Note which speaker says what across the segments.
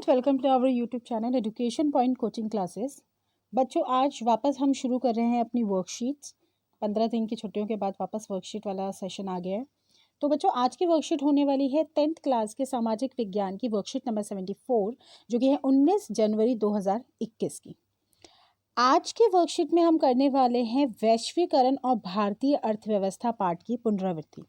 Speaker 1: Students, welcome to our YouTube channel education point coaching classes. बच्चों, आज वापस हम शुरू कर रहे हैं अपनी वर्कशीट्स। 15 दिन की छुट्टियों के बाद वापस वर्कशीट वाला सेशन आ गया है। तो बच्चों, आज की वर्कशीट होने वाली है 10th क्लास के सामाजिक विज्ञान की वर्कशीट नंबर 74, जो कि है 19 जनवरी 2021 की। आज के वर्कशीट में हम करने वाले हैं वैश्वीकरण और भारतीय अर्थव्यवस्था पाठ की पुनरावृत्ति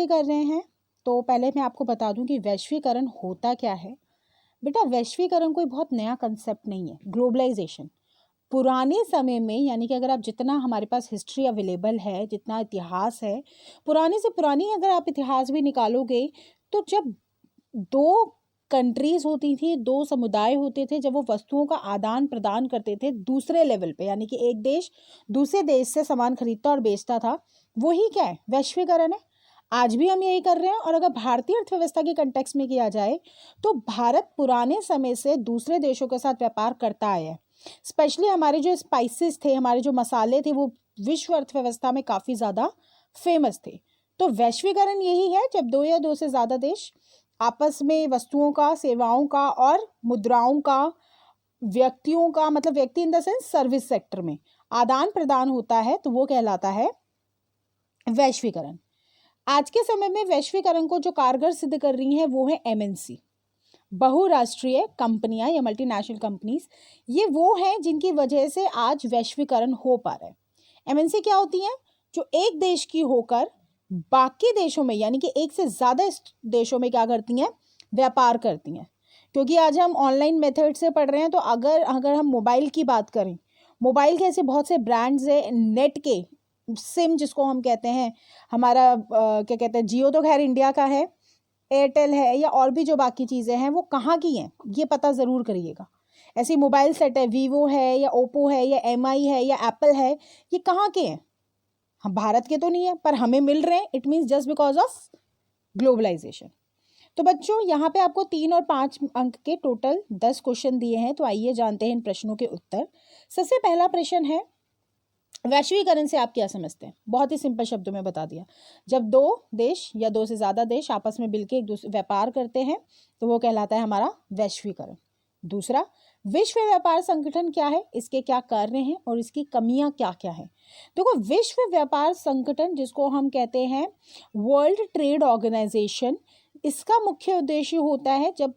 Speaker 1: कर रहे हैं। तो पहले मैं आपको बता दूं कि वैश्वीकरण होता क्या है। बेटा, वैश्वीकरण कोई बहुत नया कंसेप्ट नहीं है। ग्लोबलाइजेशन पुराने समय में, यानी कि अगर आप जितना हमारे पास हिस्ट्री अवेलेबल है, जितना इतिहास है, पुराने से पुरानी अगर आप इतिहास भी निकालोगे, तो जब दो कंट्रीज होती थी, दो समुदाय होते थे, जब वो वस्तुओं का आदान प्रदान करते थे दूसरे लेवल पे, यानी कि एक देश दूसरे देश से सामान खरीदता और बेचता था, वही क्या है, वैश्वीकरण है। आज भी हम यही कर रहे हैं। और अगर भारतीय अर्थव्यवस्था के कंटेक्स्ट में किया जाए तो भारत पुराने समय से दूसरे देशों के साथ व्यापार करता आया है। स्पेशली हमारे जो स्पाइसेस थे, हमारे जो मसाले थे, वो विश्व अर्थव्यवस्था में काफ़ी ज़्यादा फेमस थे। तो वैश्वीकरण यही है जब दो या दो से ज़्यादा देश आपस में वस्तुओं का, सेवाओं का और मुद्राओं का, व्यक्तियों का, मतलब व्यक्ति in the sense service sector में आदान प्रदान होता है, तो वो कहलाता है वैश्वीकरण। आज के समय में वैश्वीकरण को जो कारगर सिद्ध कर रही हैं वो है एमएनसी, बहुराष्ट्रीय कंपनियां या मल्टीनेशनल कंपनीज। ये वो हैं जिनकी वजह से आज वैश्वीकरण हो पा रहा है। एमएनसी क्या होती हैं? जो एक देश की होकर बाकी देशों में, यानी कि एक से ज़्यादा देशों में क्या करती हैं, व्यापार करती हैं। क्योंकि आज हम ऑनलाइन मेथड से पढ़ रहे हैं, तो अगर हम मोबाइल की बात करें, मोबाइल के ऐसे बहुत से ब्रांड्स हैं, नेट के सिम जिसको हम कहते हैं, हमारा क्या कहते हैं, जियो तो खैर इंडिया का है, एयरटेल है, या और भी जो बाकी चीज़ें हैं वो कहाँ की हैं ये पता ज़रूर करिएगा। ऐसी मोबाइल सेट है, वीवो है या ओप्पो है या एमआई है या एप्पल है, ये कहाँ के हैं? हम भारत के तो नहीं है, पर हमें मिल रहे हैं। It means just because of globalisation. तो बच्चों, यहाँ पे आपको 3 और 5 अंक के टोटल 10 क्वेश्चन दिए हैं। तो आइए जानते हैं इन प्रश्नों के उत्तर। सबसे पहला प्रश्न है, वैश्वीकरण से आप क्या समझते हैं? बहुत ही सिंपल शब्दों में बता दिया। जब दो देश या दो से ज़्यादा देश आपस में मिलकर एक दूसरे व्यापार करते हैं तो वो कहलाता है हमारा वैश्वीकरण। दूसरा, विश्व व्यापार संगठन क्या है, इसके क्या कार्य हैं और इसकी कमियां क्या क्या हैं? देखो, विश्व व्यापार संगठन जिसको हम कहते हैं वर्ल्ड ट्रेड ऑर्गेनाइजेशन, इसका मुख्य उद्देश्य होता है, जब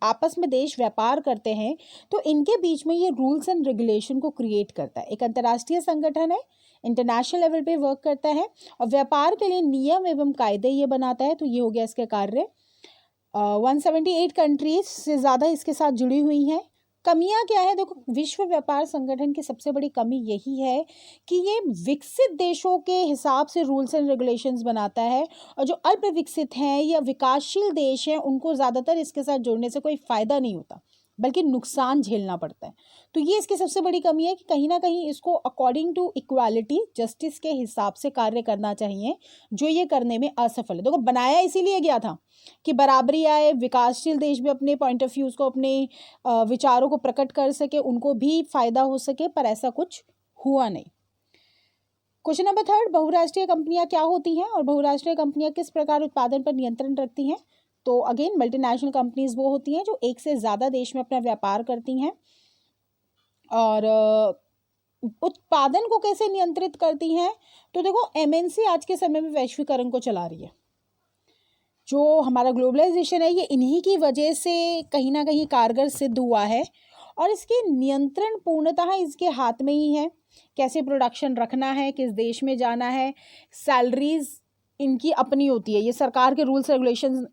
Speaker 1: आपस में देश व्यापार करते हैं तो इनके बीच में ये रूल्स एंड रेगुलेशन को क्रिएट करता है। एक अंतर्राष्ट्रीय संगठन है, इंटरनेशनल लेवल पे वर्क करता है और व्यापार के लिए नियम एवं कायदे ये बनाता है। तो ये हो गया इसके कार्य। 178 कंट्रीज से ज़्यादा इसके साथ जुड़ी हुई हैं। कमियां क्या है? देखो, विश्व व्यापार संगठन की सबसे बड़ी कमी यही है कि ये विकसित देशों के हिसाब से रूल्स एंड रेगुलेशंस बनाता है, और जो अल्प विकसित हैं या विकासशील देश हैं उनको ज़्यादातर इसके साथ जुड़ने से कोई फ़ायदा नहीं होता, बल्कि नुकसान झेलना पड़ता है। तो ये इसकी सबसे बड़ी कमी है कि कहीं ना कहीं इसको अकॉर्डिंग टू इक्वालिटी, जस्टिस के हिसाब से कार्य करना चाहिए, जो ये करने में असफल है। देखो, बनाया इसीलिए गया था कि बराबरी आए, विकासशील देश भी अपने पॉइंट ऑफ व्यूज़ को, अपने विचारों को प्रकट कर सके, उनको भी फायदा हो सके, पर ऐसा कुछ हुआ नहीं। क्वेश्चन नंबर 3, बहुराष्ट्रीय कंपनियां क्या होती हैं और बहुराष्ट्रीय कंपनियां किस प्रकार उत्पादन पर नियंत्रण रखती हैं? तो अगेन, मल्टीनेशनल कंपनीज वो होती हैं जो एक से ज़्यादा देश में अपना व्यापार करती हैं और उत्पादन को कैसे नियंत्रित करती हैं? तो देखो, एमएनसी आज के समय में वैश्वीकरण को चला रही है। जो हमारा ग्लोबलाइजेशन है, ये इन्हीं की वजह से कहीं ना कहीं कारगर सिद्ध हुआ है, और इसके नियंत्रण पूर्णतः इसके हाथ में ही है। कैसे प्रोडक्शन रखना है, किस देश में जाना है, सैलरीज इनकी अपनी होती है। ये सरकार के रूल्स रेगुलेशंस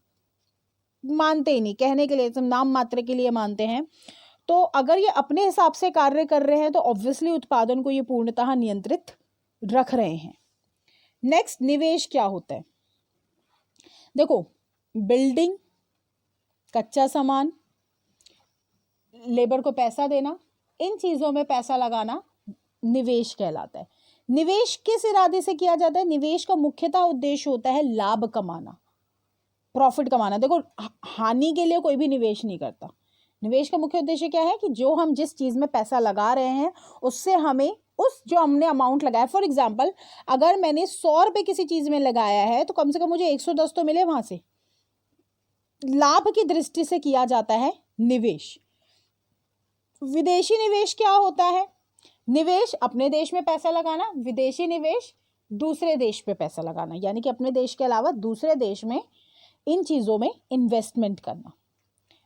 Speaker 1: मानते ही नहीं, कहने के लिए, तो नाम मात्र के लिए मानते हैं। तो अगर ये अपने हिसाब से कार्य कर रहे हैं तो ऑब्वियसली उत्पादन को ये पूर्णतः नियंत्रित रख रहे हैं। नेक्स्ट, निवेश क्या होता है? देखो, बिल्डिंग, कच्चा सामान, लेबर को पैसा देना, इन चीज़ों में पैसा लगाना निवेश कहलाता है। निवेश किस इरादे से किया जाता है? निवेश का मुख्यतः उद्देश्य होता है लाभ कमाना, प्रॉफिट कमाना। देखो, हानि के लिए कोई भी निवेश नहीं करता। निवेश का मुख्य उद्देश्य क्या है कि जो हम जिस चीज़ में पैसा लगा रहे हैं उससे हमें उस जो हमने अमाउंट लगाया, फॉर एग्जाम्पल अगर मैंने 100 रुपये किसी चीज़ में लगाया है तो कम से कम मुझे 110 तो मिले वहाँ से। लाभ की दृष्टि से किया जाता है निवेश। विदेशी निवेश क्या होता है? निवेश अपने देश में पैसा लगाना, विदेशी निवेश दूसरे देश पे पैसा लगाना, यानी कि अपने देश के अलावा दूसरे देश में इन चीजों में इन्वेस्टमेंट करना।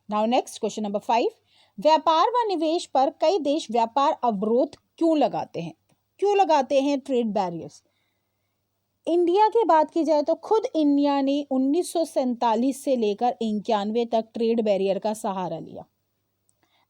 Speaker 1: नाउ नेक्स्ट क्वेश्चन नंबर 5, व्यापार व निवेश पर कई देश व्यापार अवरोध क्यों लगाते हैं? क्यों लगाते हैं ट्रेड बैरियर्स? इंडिया की बात की जाए तो खुद इंडिया ने 1947 से लेकर 91 तक ट्रेड बैरियर का सहारा लिया।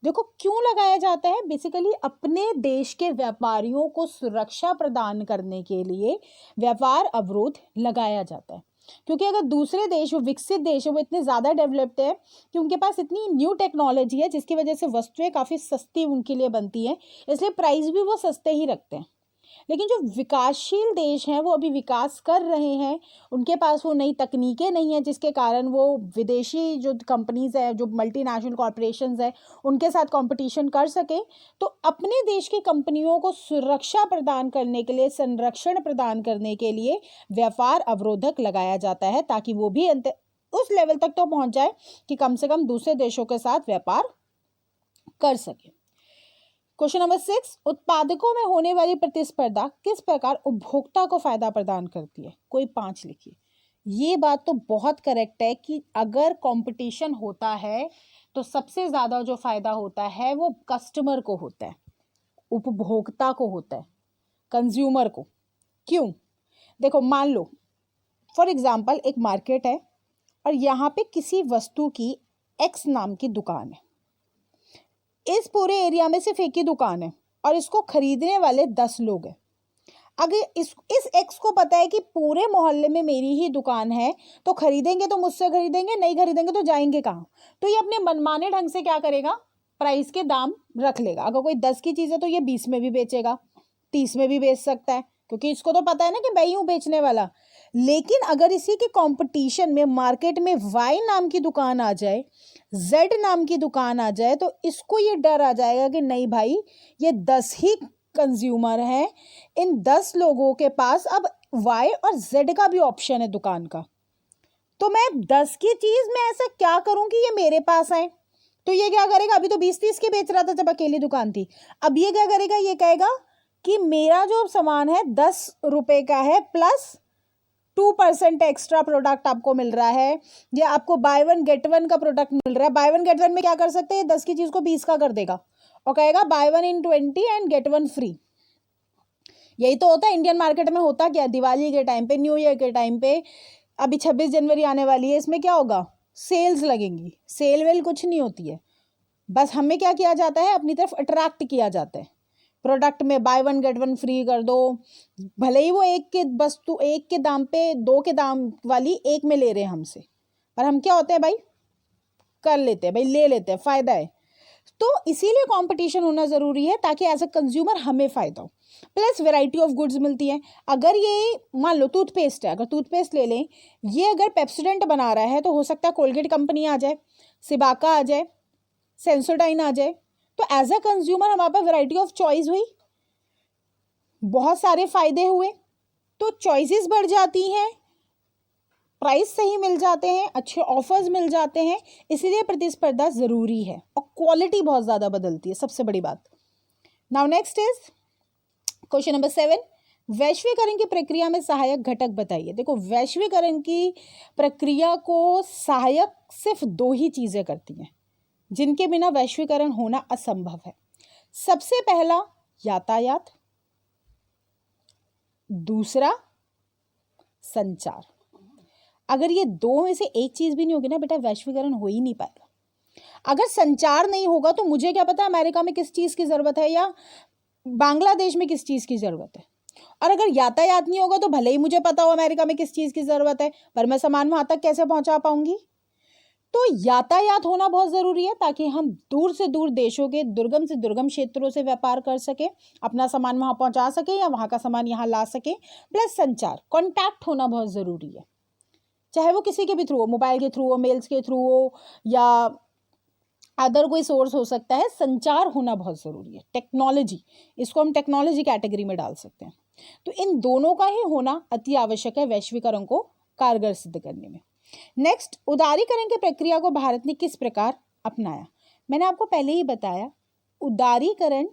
Speaker 1: देखो क्यों लगाया जाता है? बेसिकली अपने देश के व्यापारियों को सुरक्षा प्रदान करने के लिए व्यापार अवरोध लगाया जाता है, क्योंकि अगर दूसरे देश, वो विकसित देश है, वो इतने ज़्यादा डेवलप्ड है कि उनके पास इतनी न्यू टेक्नोलॉजी है जिसकी वजह से वस्तुएं काफ़ी सस्ती उनके लिए बनती हैं, इसलिए प्राइस भी वो सस्ते ही रखते हैं। लेकिन जो विकासशील देश हैं वो अभी विकास कर रहे हैं, उनके पास वो नई तकनीकें नहीं है जिसके कारण वो विदेशी जो कंपनीज है, जो मल्टीनेशनल कॉरपोरेशंस है, उनके साथ कंपटीशन कर सके। तो अपने देश की कंपनियों को सुरक्षा प्रदान करने के लिए, संरक्षण प्रदान करने के लिए व्यापार अवरोधक लगाया जाता है, ताकि वो भी उस लेवल तक तो पहुंच जाए कि कम से कम दूसरे देशों के साथ व्यापार कर सके। क्वेश्चन नंबर 6, उत्पादकों में होने वाली प्रतिस्पर्धा किस प्रकार उपभोक्ता को फायदा प्रदान करती है? कोई 5 लिखिए। ये बात तो बहुत करेक्ट है कि अगर कंपटीशन होता है तो सबसे ज्यादा जो फायदा होता है वो कस्टमर को होता है, उपभोक्ता को होता है, कंज्यूमर को। क्यों? देखो मान लो फॉर एग्जाम्पल एक मार्केट है और यहाँ पे किसी वस्तु की एक्स नाम की दुकान है। इस पूरे एरिया में सिर्फ एक ही दुकान है और इसको खरीदने वाले 10 लोग हैं। अगर इस एक्स को पता है कि पूरे मोहल्ले में मेरी ही दुकान है, तो खरीदेंगे तो मुझसे खरीदेंगे, नहीं खरीदेंगे तो जाएंगे कहाँ? तो ये अपने मनमाने ढंग से क्या करेगा? प्राइस के दाम रख लेगा। अगर कोई 10 की चीज़ है तो ये 20 में भी बेचेगा, 30 में भी बेच सकता है, क्योंकि इसको तो पता है ना कि मैं ही हूँ बेचने वाला। लेकिन अगर इसी के कंपटीशन में मार्केट में वाई नाम की दुकान आ जाए, जेड नाम की दुकान आ जाए, तो इसको ये डर आ जाएगा कि नहीं भाई, ये 10 ही कंज्यूमर हैं, इन 10 लोगों के पास अब वाई और जेड का भी ऑप्शन है दुकान का, तो मैं 10 की चीज में ऐसा क्या करूं कि ये मेरे पास आए? तो ये क्या करेगा? अभी तो 20-30 की बेच रहा था जब अकेली दुकान थी, अब ये क्या करेगा? ये कहेगा कि मेरा जो सामान है 10 रुपए का है प्लस 2% एक्स्ट्रा प्रोडक्ट आपको मिल रहा है, या आपको बाय वन गेट वन का प्रोडक्ट मिल रहा है। बाय वन गेट वन में क्या कर सकते हैं? 10 की चीज को 20 का कर देगा और कहेगा by one in 20 and get one free. यही तो होता है इंडियन मार्केट में। होता क्या? दिवाली के टाइम पे, न्यू ईयर के टाइम पे, अभी 26 जनवरी आने वाली है, इसमें क्या होगा? सेल्स लगेंगी। सेल वेल कुछ नहीं होती है, बस हमें क्या किया जाता है? अपनी तरफ अट्रैक्ट किया जाता है। प्रोडक्ट में by one get one free कर दो, भले ही वो एक के वस्तु एक के दाम पे 2 के दाम वाली एक में ले रहे हैं हमसे, पर हम क्या होते हैं भाई? कर लेते हैं भाई, ले लेते हैं, फायदा है। तो इसीलिए कंपटीशन होना जरूरी है, ताकि एज अ कंज्यूमर हमें फायदा हो। प्लस वैरायटी ऑफ गुड्स मिलती है। अगर ये मान लो टूथपेस्ट है, अगर टूथपेस्ट ले लें, ये अगर पेप्सोडेंट बना रहा है तो हो सकता है कोलगेट कंपनी आ जाए, सिबाका आ जाए, सेंसोडाइन आ जाए। तो एज अ कंज्यूमर हमारे पास वैरायटी ऑफ चॉइस हुई, बहुत सारे फायदे हुए, तो चॉइसेस बढ़ जाती हैं, प्राइस सही मिल जाते हैं, अच्छे ऑफर्स मिल जाते हैं। इसीलिए प्रतिस्पर्धा जरूरी है और क्वालिटी बहुत ज्यादा बदलती है, सबसे बड़ी बात। Now next is question number 7, वैश्वीकरण की प्रक्रिया में सहायक घटक बताइए। देखो वैश्वीकरण की प्रक्रिया को सहायक सिर्फ 2 ही चीजें करती हैं, जिनके बिना वैश्वीकरण होना असंभव है। सबसे पहला यातायात, दूसरा संचार। अगर ये 2 में से एक चीज भी नहीं होगी ना बेटा, वैश्वीकरण हो ही नहीं पाएगा। अगर संचार नहीं होगा तो मुझे क्या पता अमेरिका में किस चीज की जरूरत है या बांग्लादेश में किस चीज की जरूरत है। और अगर यातायात नहीं होगा तो भले ही मुझे पता हो अमेरिका में किस चीज की जरूरत है, पर मैं सामान वहां तक कैसे पहुंचा पाऊंगी? तो यातायात होना बहुत जरूरी है, ताकि हम दूर से दूर देशों के दुर्गम से दुर्गम क्षेत्रों से व्यापार कर सके, अपना सामान वहां पहुंचा सके या वहां का सामान यहाँ ला सके। प्लस संचार, कॉन्टैक्ट होना बहुत जरूरी है, चाहे वो किसी के भी थ्रू हो, मोबाइल के थ्रू हो, मेल्स के थ्रू हो, या अदर कोई सोर्स हो सकता है। संचार होना बहुत जरूरी है। टेक्नोलॉजी, इसको हम टेक्नोलॉजी कैटेगरी में डाल सकते हैं। तो इन दोनों का ही होना अति आवश्यक है वैश्वीकरण को कारगर सिद्ध करने में। नेक्स्ट, उदारीकरण की प्रक्रिया को भारत ने किस प्रकार अपनाया? मैंने आपको पहले ही बताया, उदारीकरण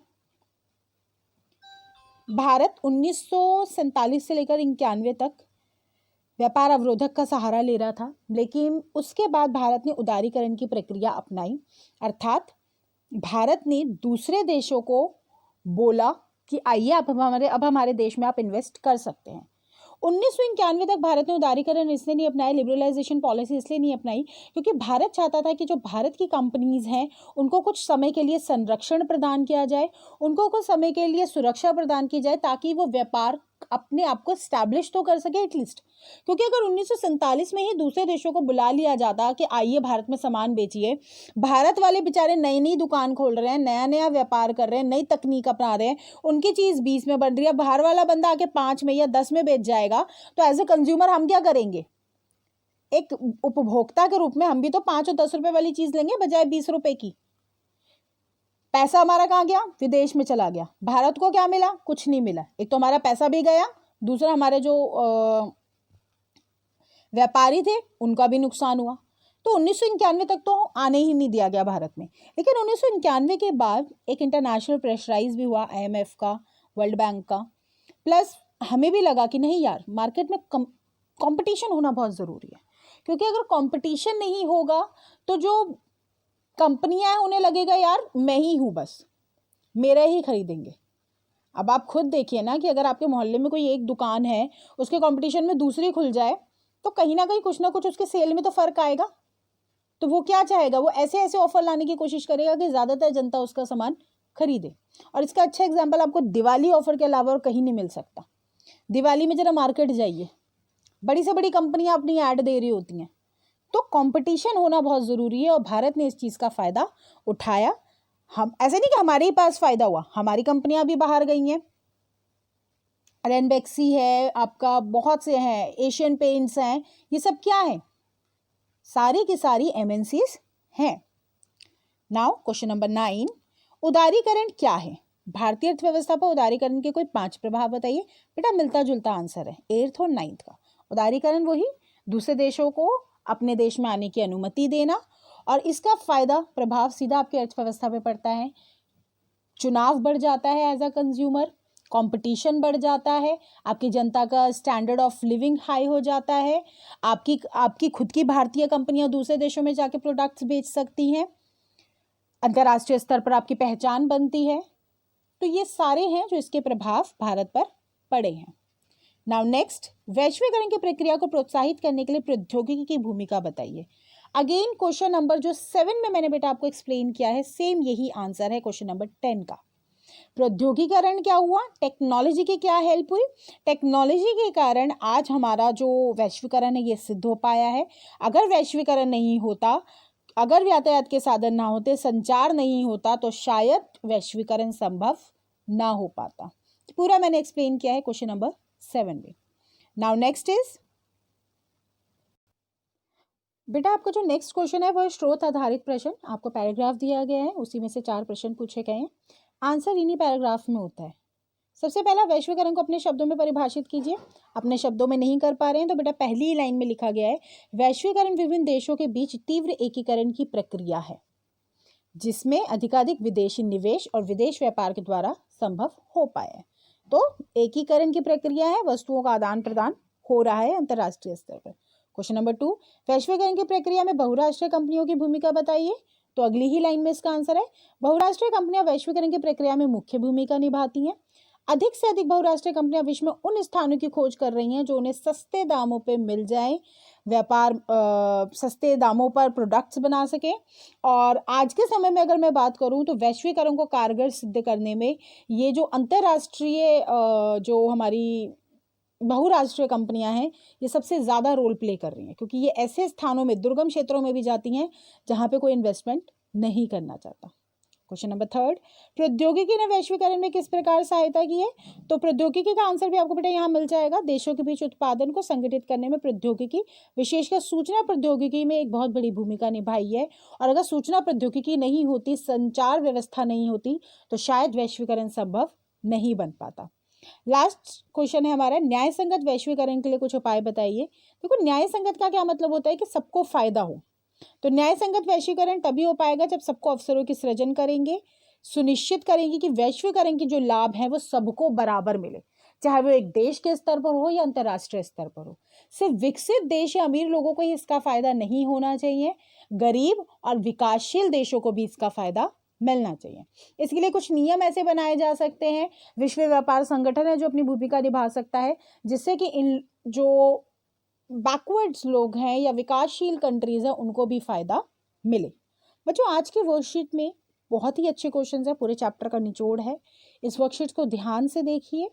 Speaker 1: भारत 1947 से लेकर 91 तक व्यापार अवरोधक का सहारा ले रहा था, लेकिन उसके बाद भारत ने उदारीकरण की प्रक्रिया अपनाई, अर्थात भारत ने दूसरे देशों को बोला कि आइए अब हमारे देश में आप इन्वेस्ट कर सकते हैं। 1991 तक भारत ने उदारीकरण इसलिए नहीं अपनाया, लिबरलाइजेशन पॉलिसी इसलिए नहीं अपनाई क्योंकि भारत चाहता था कि जो भारत की कंपनीज हैं उनको कुछ समय के लिए संरक्षण प्रदान किया जाए, उनको कुछ समय के लिए सुरक्षा प्रदान की जाए ताकि वो व्यापार अपने आप को स्टैब्लिश तो कर सके एटलीस्ट। क्योंकि अगर 1947 में ही दूसरे देशों को बुला लिया जाता कि आइए भारत में सामान बेचिए, भारत वाले बेचारे नई नई दुकान खोल रहे हैं, नया नया व्यापार कर रहे हैं, नई तकनीक अपना रहे हैं, उनकी चीज़ 20 में बन रही है, बाहर वाला बंदा आके 5 में या 10 में बेच जाएगा, तो एज ए कंज्यूमर हम क्या करेंगे? एक उपभोक्ता के रूप में हम भी तो 5 और 10 रुपए वाली चीज़ लेंगे बजाय 20 रुपए की। पैसा हमारा कहाँ गया? विदेश में चला गया। भारत को क्या मिला? कुछ नहीं मिला। एक तो हमारा पैसा भी गया, दूसरा हमारे जो व्यापारी थे उनका भी नुकसान हुआ। तो 1991 तक तो आने ही नहीं दिया गया भारत में। लेकिन 1991 के बाद एक इंटरनेशनल प्रेशराइज भी हुआ IMF का, वर्ल्ड बैंक का, प्लस हमें भी लगा कि नहीं यार, मार्केट में कंपटीशन होना बहुत ज़रूरी है, क्योंकि अगर कंपटीशन नहीं होगा तो जो कंपनियां हैं उन्हें लगेगा यार मैं ही हूँ, बस मेरा ही खरीदेंगे। अब आप खुद देखिए ना कि अगर आपके मोहल्ले में कोई एक दुकान है, उसके कंपटीशन में दूसरी खुल जाए तो कहीं ना कहीं कुछ ना कुछ उसके सेल में तो फर्क आएगा। तो वो क्या चाहेगा? वो ऐसे ऐसे ऑफर लाने की कोशिश करेगा कि ज़्यादातर जनता उसका सामान खरीदे। और इसका अच्छा एग्जाम्पल आपको दिवाली ऑफर के अलावा और कहीं नहीं मिल सकता। दिवाली में जरा मार्केट जाइए, बड़ी से बड़ी कंपनियां अपनी ऐड दे रही होती हैं। तो कंपटीशन होना बहुत ज़रूरी है और भारत ने इस चीज़ का फ़ायदा उठाया। हम ऐसे नहीं कि हमारे ही पास फ़ायदा हुआ, हमारी कंपनियां भी बाहर गई हैं। रेनबेक्सी है आपका, बहुत से हैं, एशियन पेंट्स हैं, ये सब क्या है? सारी की सारी MNCs हैं। नाउ क्वेश्चन नंबर 9, उदारीकरण क्या है? भारतीय अर्थव्यवस्था पर उदारीकरण के कोई 5 प्रभाव बताइए। बेटा मिलता जुलता आंसर है 8th और 9th का। उदारीकरण वही दूसरे देशों को अपने देश में आने की अनुमति देना, और इसका फायदा प्रभाव सीधा आपकी अर्थव्यवस्था पे पड़ता है। चुनाव बढ़ जाता है एज अ कंज्यूमर, कंपटीशन बढ़ जाता है, आपकी जनता का स्टैंडर्ड ऑफ लिविंग हाई हो जाता है, आपकी खुद की भारतीय कंपनियां दूसरे देशों में जाके प्रोडक्ट्स बेच सकती हैं, अंतर्राष्ट्रीय स्तर पर आपकी पहचान बनती है। तो ये सारे हैं जो इसके प्रभाव भारत पर पड़े हैं। नाउ नेक्स्ट, वैश्वीकरण की प्रक्रिया को प्रोत्साहित करने के लिए प्रौद्योगिकी की भूमिका बताइए। अगेन क्वेश्चन नंबर जो 7 में मैंने बेटा आपको एक्सप्लेन किया है, सेम यही आंसर है क्वेश्चन नंबर 10 का। प्रौद्योगिकीकरण क्या हुआ? टेक्नोलॉजी की क्या हेल्प हुई? टेक्नोलॉजी के कारण आज हमारा जो वैश्वीकरण है ये सिद्ध हो पाया है। अगर वैश्वीकरण नहीं होता, अगर यातायात के साधन ना होते, संचार नहीं होता, तो शायद वैश्वीकरण संभव ना हो पाता। पूरा मैंने एक्सप्लेन किया है क्वेश्चन नंबर 7 में। नाउ नेक्स्ट इज, बेटा आपका जो नेक्स्ट क्वेश्चन है वह स्रोत आधारित प्रश्न, आपको पैराग्राफ दिया गया है, उसी में से 4 प्रश्न पूछे गए हैं, आंसर इन्हीं पैराग्राफ में होता है। सबसे पहला, वैश्वीकरण को अपने शब्दों में परिभाषित कीजिए। अपने शब्दों में नहीं कर पा रहे हैं तो बेटा पहली ही लाइन में लिखा गया है, वैश्वीकरण विभिन्न देशों के बीच तीव्र एकीकरण की प्रक्रिया है जिसमें अधिकाधिक विदेशी निवेश और विदेश व्यापार के द्वारा संभव हो पाया है। तो एकीकरण की प्रक्रिया है, वस्तुओं का आदान प्रदान हो रहा है अंतर्राष्ट्रीय स्तर पर। क्वेश्चन नंबर 2, वैश्वीकरण की प्रक्रिया में बहुराष्ट्रीय कंपनियों की भूमिका बताइए। तो अगली ही लाइन में इसका आंसर है, बहुराष्ट्रीय कंपनियां वैश्वीकरण की प्रक्रिया में मुख्य भूमिका निभाती हैं। अधिक से अधिक बहुराष्ट्रीय कंपनियां विश्व में उन स्थानों की खोज कर रही हैं जो उन्हें सस्ते दामों पे मिल जाए, व्यापार सस्ते दामों पर प्रोडक्ट्स बना सके। और आज के समय में अगर मैं बात करूं तो वैश्वीकरण को कारगर सिद्ध करने में ये जो अंतर्राष्ट्रीय जो हमारी बहुराष्ट्रीय कंपनियां हैं ये सबसे ज़्यादा रोल प्ले कर रही हैं, क्योंकि ये ऐसे स्थानों में, दुर्गम क्षेत्रों में भी जाती हैं जहाँ पे कोई इन्वेस्टमेंट नहीं करना चाहता। क्वेश्चन नंबर 3, प्रौद्योगिकी ने वैश्वीकरण में किस प्रकार सहायता की है? तो प्रौद्योगिकी का आंसर भी आपको बेटा यहाँ मिल जाएगा। देशों के बीच उत्पादन को संगठित करने में प्रौद्योगिकी, विशेषकर सूचना प्रौद्योगिकी में एक बहुत बड़ी भूमिका निभाई है। और अगर सूचना प्रौद्योगिकी नहीं होती, संचार व्यवस्था नहीं होती, तो शायद वैश्वीकरण संभव नहीं बन पाता। लास्ट क्वेश्चन है हमारा, न्याय संगत वैश्वीकरण के लिए कुछ उपाय बताइए। देखो न्याय संगत का क्या मतलब होता है कि सबको फायदा हो। तो न्याय संगत वैश्वीकरण तभी हो पाएगा जब सबको अवसरों की सृजन करेंगे, सुनिश्चित करेंगे कि वैश्वीकरण के जो लाभ हैं वो सबको बराबर मिले, चाहे वो एक देश के स्तर पर हो या अंतर्राष्ट्रीय स्तर पर हो। सिर्फ विकसित देश या अमीर लोगों को ही इसका फायदा नहीं होना चाहिए, गरीब और विकासशील देशों को भी इसका फायदा मिलना चाहिए। इसके लिए कुछ नियम ऐसे बनाए जा सकते हैं, विश्व व्यापार संगठन है जो अपनी भूमिका निभा सकता है, जिससे कि इन जो बैकवर्ड्स लोग हैं या विकासशील कंट्रीज हैं उनको भी फायदा मिले। बच्चों आज के वर्कशीट में बहुत ही अच्छे क्वेश्चंस हैं, पूरे चैप्टर का निचोड़ है। इस वर्कशीट को ध्यान से देखिए।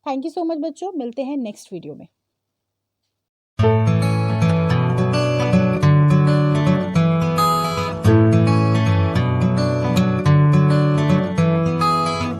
Speaker 1: थैंक यू सो मच बच्चों, मिलते हैं नेक्स्ट वीडियो में।